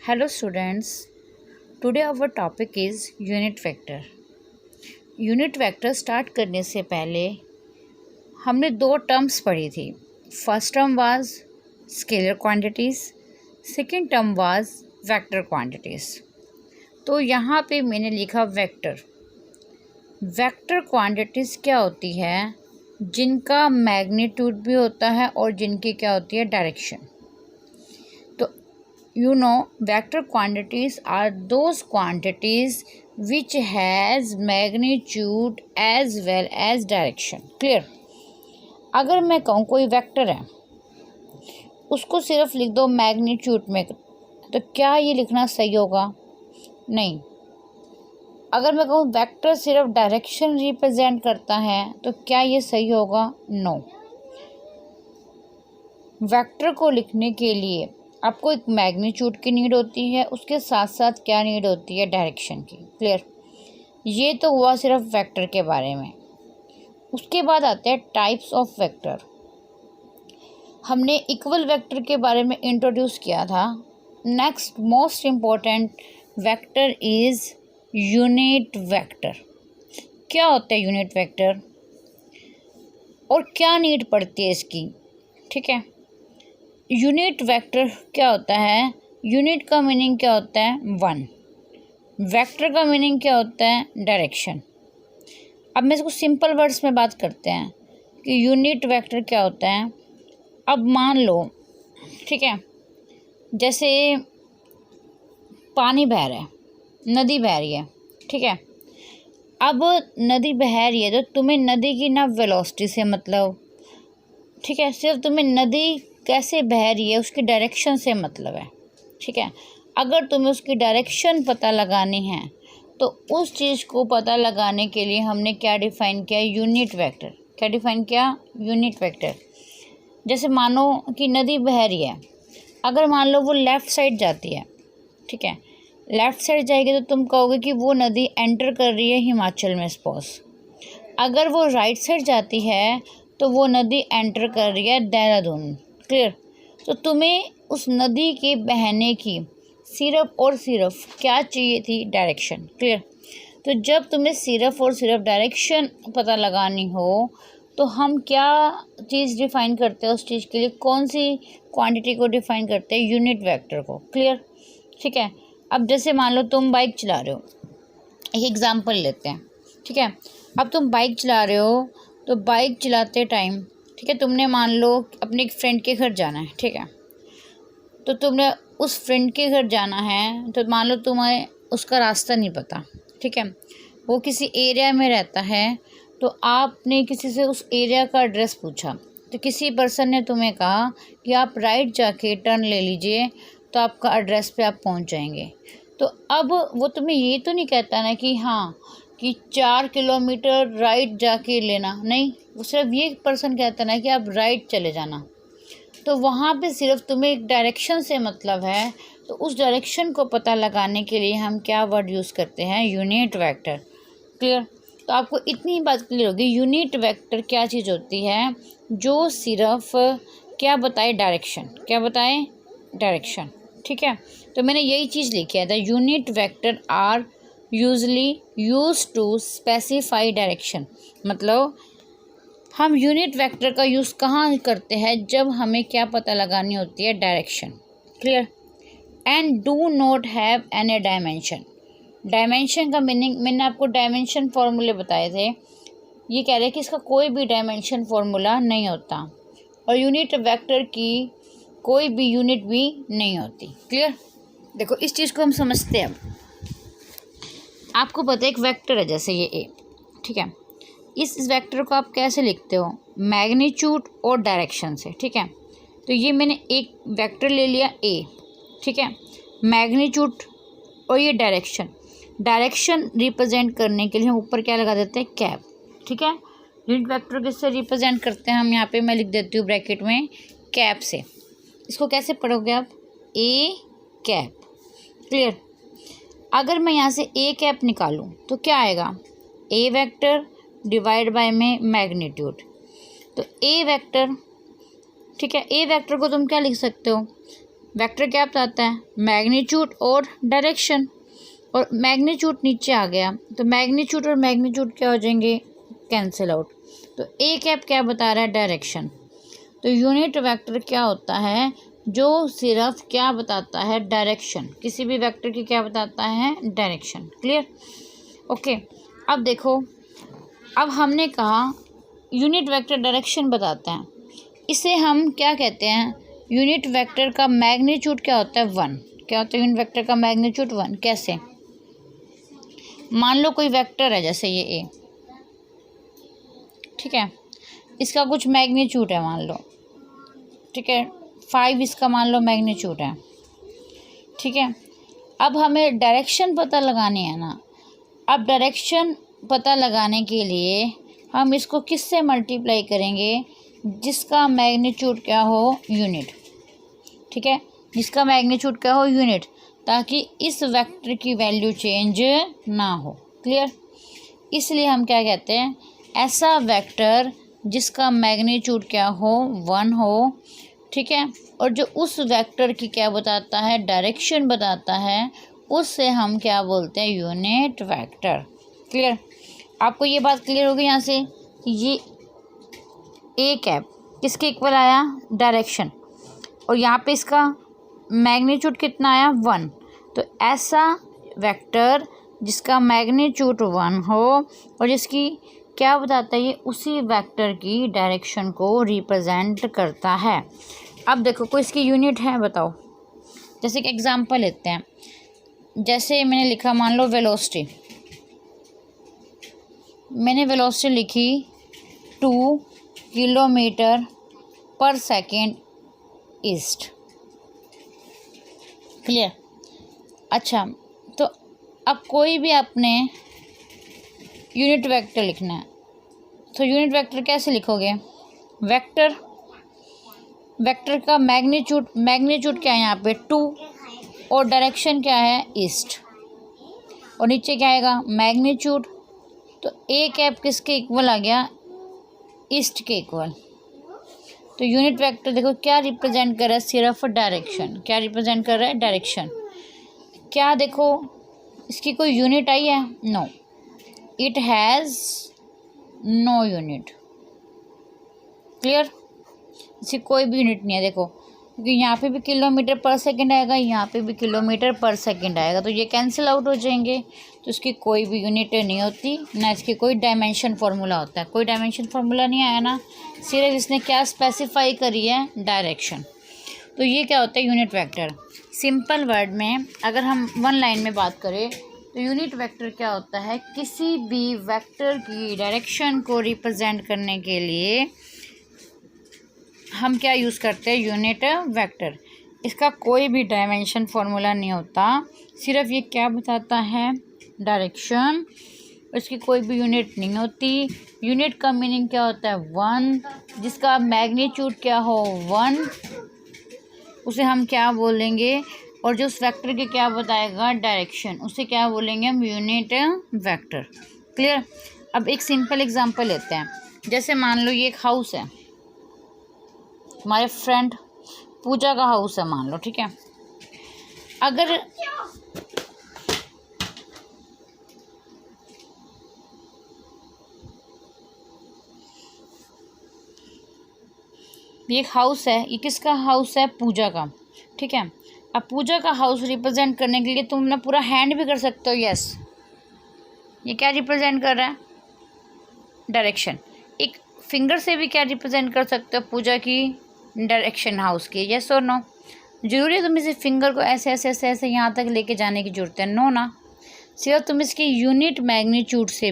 Hello students, today our topic is unit vector. Unit vector start करने से पहले हमने दो टर्म्स पढ़ी थी. First term was scalar quantities, second term was vector quantities. तो यहाँ पे मैंने लिखा वेक्टर. वेक्टर क्वांटिटीज़ क्या होती है? जिनका मैग्नीट्यूड भी होता है और जिनकी क्या होती है direction. Vector quantities are those quantities which has magnitude as well as direction. Clear? अगर मैं कहूँ कोई वेक्टर है, उसको सिर्फ लिख दो मैग्नीट्यूड में, तो क्या ये लिखना सही होगा? नहीं. अगर मैं कहूँ वेक्टर सिर्फ डायरेक्शन रिप्रेजेंट करता है, तो क्या ये सही होगा? नो. वेक्टर को लिखने के लिए आपको एक मैग्नीट्यूड की नीड होती है, उसके साथ साथ क्या नीड होती है? डायरेक्शन की. क्लियर? ये तो हुआ सिर्फ वेक्टर के बारे में. उसके बाद आते हैं टाइप्स ऑफ वेक्टर. हमने इक्वल वेक्टर के बारे में इंट्रोड्यूस किया था. Next most important vector is unit vector. क्या होता है यूनिट वेक्टर और क्या नीड पड़ती है इसकी? ठीक है. यूनिट वेक्टर क्या होता है? यूनिट का मीनिंग क्या होता है? वन. वेक्टर का मीनिंग क्या होता है? डायरेक्शन. अब मैं इसको सिंपल वर्ड्स में बात करते हैं कि यूनिट वेक्टर क्या होता है. अब मान लो, ठीक है, जैसे पानी बह रहा है, नदी बह रही है, ठीक है. अब नदी बह रही है तो तुम्हें नदी की ना वेलोसिटी से मतलब, ठीक है, सिर्फ तुम्हें नदी कैसे बह रही है उसकी डायरेक्शन से मतलब है. ठीक है. अगर तुम्हें उसकी डायरेक्शन पता लगानी है तो उस चीज़ को पता लगाने के लिए हमने क्या डिफ़ाइन किया? Unit vector. क्या डिफ़ाइन किया? Unit vector. जैसे मानो कि नदी बह रही है, अगर मान लो वो लेफ़्ट साइड जाती है, ठीक है, लेफ़्ट साइड जाएगी तो तुम कहोगे कि वो नदी एंटर कर रही है हिमाचल में सपोज. अगर वो राइट साइड जाती है तो वो नदी एंटर कर रही है देहरादून. क्लियर? तो तुम्हें उस नदी के बहने की सिर्फ और सिर्फ क्या चाहिए थी? डायरेक्शन. क्लियर? तो जब तुम्हें सिर्फ और सिर्फ डायरेक्शन पता लगानी हो तो हम क्या चीज़ डिफ़ाइन करते हैं उस चीज़ के लिए? कौन सी क्वांटिटी को डिफ़ाइन करते हैं? यूनिट वेक्टर को. क्लियर? ठीक है. अब जैसे मान लो तुम बाइक चला रहे हो, एक एग्ज़ाम्पल लेते हैं. ठीक है. अब तुम बाइक चला रहे हो तो बाइक चलाते टाइम, ठीक है, तुमने मान लो अपने एक फ्रेंड के घर जाना है. ठीक है. तो तुमने उस फ्रेंड के घर जाना है तो मान लो तुम्हें उसका रास्ता नहीं पता. ठीक है. वो किसी एरिया में रहता है तो आपने किसी से उस एरिया का एड्रेस पूछा, तो किसी पर्सन ने तुम्हें कहा कि आप राइट जाके टर्न ले लीजिए तो आपका एड्रेस पे आप पहुंच जाएंगे. तो अब वो तुम्हें ये तो नहीं कहता ना कि हाँ कि 4 किलोमीटर राइट जाके लेना. नहीं, वो सिर्फ ये पर्सन कहता ना कि आप राइट चले जाना. तो वहाँ पे सिर्फ तुम्हें एक डायरेक्शन से मतलब है. तो उस डायरेक्शन को पता लगाने के लिए हम क्या वर्ड यूज़ करते हैं? Unit vector. क्लियर? तो आपको इतनी बात क्लियर होगी. यूनिट वेक्टर क्या चीज़ होती है? जो सिर्फ क्या बताए? डायरेक्शन. क्या बताए? डायरेक्शन. ठीक है. तो मैंने यही चीज़ लिखी है. The unit vector are usually use to specify direction. मतलब हम यूनिट वेक्टर का यूज़ कहाँ करते हैं? जब हमें क्या पता लगानी होती है? Direction. Clear? And do not have any dimension. Dimension का मीनिंग मैंने आपको डायमेंशन फार्मूले बताए थे. ये कह रहे हैं कि इसका कोई भी डायमेंशन फार्मूला नहीं होता और यूनिट वेक्टर की कोई भी यूनिट भी नहीं होती. क्लियर? देखो इस चीज़ को हम समझते हैं. अब आपको पता है एक वेक्टर है जैसे ये ए. ठीक है. इस वेक्टर को आप कैसे लिखते हो? मैग्नीट्यूड और डायरेक्शन से. ठीक है. तो ये मैंने एक वेक्टर ले लिया ए. ठीक है. मैग्नीट्यूड और ये डायरेक्शन. डायरेक्शन रिप्रेजेंट करने के लिए हम ऊपर क्या लगा देते हैं? कैप. ठीक है. यूनिट वेक्टर किससे रिप्रेजेंट करते हैं हम? यहाँ पे मैं लिख देती हूँ ब्रैकेट में कैप से. इसको कैसे पढ़ोगे आप? A cap. क्लियर? अगर मैं यहाँ से ए कैप निकालूँ तो क्या आएगा? ए वेक्टर डिवाइड बाय में मैग्नीट्यूड. तो ए वेक्टर, ठीक है, ए वेक्टर को तुम क्या लिख सकते हो? वेक्टर क्या बताता है? मैग्नीट्यूड और डायरेक्शन, और मैग्नीट्यूड नीचे आ गया तो मैग्नीट्यूड और मैग्नीट्यूड क्या हो जाएंगे? Cancel out. तो ए कैप क्या बता रहा है? डायरेक्शन। तो यूनिट वेक्टर क्या होता है? जो सिर्फ क्या बताता है? डायरेक्शन। किसी भी वेक्टर की क्या बताता है? डायरेक्शन। क्लियर? ओके। अब देखो, अब हमने कहा यूनिट वेक्टर डायरेक्शन बताते हैं, इसे हम क्या कहते हैं? यूनिट वेक्टर का मैग्नीट्यूड क्या होता है? 1। क्या होता है यूनिट वेक्टर का मैग्नीट्यूड? 1। कैसे? मान लो कोई वेक्टर है जैसे ये ए, ठीक है, इसका कुछ मैग्नीट्यूड है मान लो, ठीक है, 5 इसका मान लो मैग्नीट्यूड है, ठीक है। अब हमें डायरेक्शन पता लगानी है ना। अब डायरेक्शन पता लगाने के लिए हम इसको किससे मल्टीप्लाई करेंगे? जिसका मैग्नीट्यूड क्या हो? यूनिट। ठीक है, जिसका मैग्नीट्यूड क्या हो? यूनिट, ताकि इस वेक्टर की वैल्यू चेंज ना हो। क्लियर? इसलिए हम क्या कहते हैं? ऐसा वेक्टर जिसका मैग्नीट्यूड क्या हो? 1 हो, ठीक है, और जो उस वेक्टर की क्या बताता है? डायरेक्शन बताता है, उससे हम क्या बोलते हैं? Unit vector. क्लियर? आपको ये बात क्लियर होगी यहाँ से कि ये ए कैप किसके इक्वल आया? डायरेक्शन, और यहाँ पे इसका मैग्नीट्यूड कितना आया? 1। तो ऐसा वेक्टर जिसका मैग्नीट्यूड 1 हो और जिसकी क्या बताता है? ये उसी वेक्टर की डायरेक्शन को रिप्रेजेंट करता है। अब देखो, कोई इसकी यूनिट है? बताओ। जैसे कि एग्जांपल लेते हैं, जैसे मैंने लिखा, मान लो वेलोसिटी, मैंने वेलोसिटी लिखी 2 किलोमीटर पर सेकेंड ईस्ट। क्लियर? अच्छा, तो अब कोई भी आपने यूनिट वेक्टर लिखना है, तो यूनिट वेक्टर कैसे लिखोगे? वेक्टर का मैग्नीट्यूड क्या है यहाँ पे? 2, और डायरेक्शन क्या है? ईस्ट, और नीचे क्या आएगा? मैग्नीट्यूड। तो ए कैप किसके इक्वल आ गया? ईस्ट के इक्वल। तो यूनिट वेक्टर देखो क्या रिप्रेजेंट कर रहा है? सिर्फ डायरेक्शन। क्या रिप्रेजेंट कर रहा है? डायरेक्शन। क्या देखो, इसकी कोई यूनिट आई है? No, it has no unit. Clear? इसकी कोई भी यूनिट नहीं है। देखो, क्योंकि यहाँ पे भी किलोमीटर पर सेकंड आएगा, यहाँ पे भी किलोमीटर पर सेकंड आएगा, तो ये कैंसिल आउट हो जाएंगे। तो इसकी कोई भी यूनिट नहीं होती, ना इसकी कोई डायमेंशन फार्मूला होता है। कोई डायमेंशन फार्मूला नहीं आया ना, सिर्फ इसने क्या स्पेसिफाई करी है? डायरेक्शन। तो ये क्या होता है? Unit vector. सिंपल वर्ड में अगर हम 1 लाइन में बात करें तो यूनिट वेक्टर क्या होता है? किसी भी वेक्टर की डायरेक्शन को रिप्रेजेंट करने के लिए हम क्या यूज़ करते हैं? Unit vector. इसका कोई भी डायमेंशन फार्मूला नहीं होता, सिर्फ ये क्या बताता है? डायरेक्शन। इसकी कोई भी यूनिट नहीं होती। यूनिट का मीनिंग क्या होता है? 1। जिसका मैग्नीट्यूड क्या हो? 1, उसे हम क्या बोलेंगे? और जो उस वेक्टर के क्या बताएगा? डायरेक्शन, उसे क्या बोलेंगे हम? Unit vector. क्लियर? अब एक सिंपल एग्जांपल लेते हैं। जैसे मान लो ये एक हाउस है, हमारे फ्रेंड पूजा का हाउस है मान लो, ठीक है। अगर ये एक हाउस है, ये किसका हाउस है? पूजा का, ठीक है। अब पूजा का हाउस रिप्रेजेंट करने के लिए तुम ना पूरा हैंड भी कर सकते हो, यस। ये क्या रिप्रेजेंट कर रहा है? डायरेक्शन। एक फिंगर से भी क्या रिप्रेजेंट कर सकते हो? पूजा की डायरेक्शन हाउस की, यस और नो? जरूरी है तुम इसे फिंगर को ऐसे ऐसे ऐसे ऐसे यहाँ तक लेके जाने की जरूरत है? नो ना। सिर्फ तुम इसकी यूनिट मैग्नीट्यूड से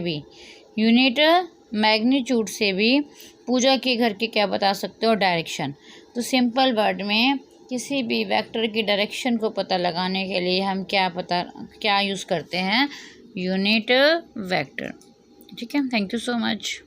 भी पूजा के घर के क्या बता सकते हो? डायरेक्शन। तो सिंपल वर्ड में किसी भी वेक्टर की डायरेक्शन को पता लगाने के लिए हम क्या यूज़ करते हैं? Unit vector. ठीक है, थैंक यू सो मच।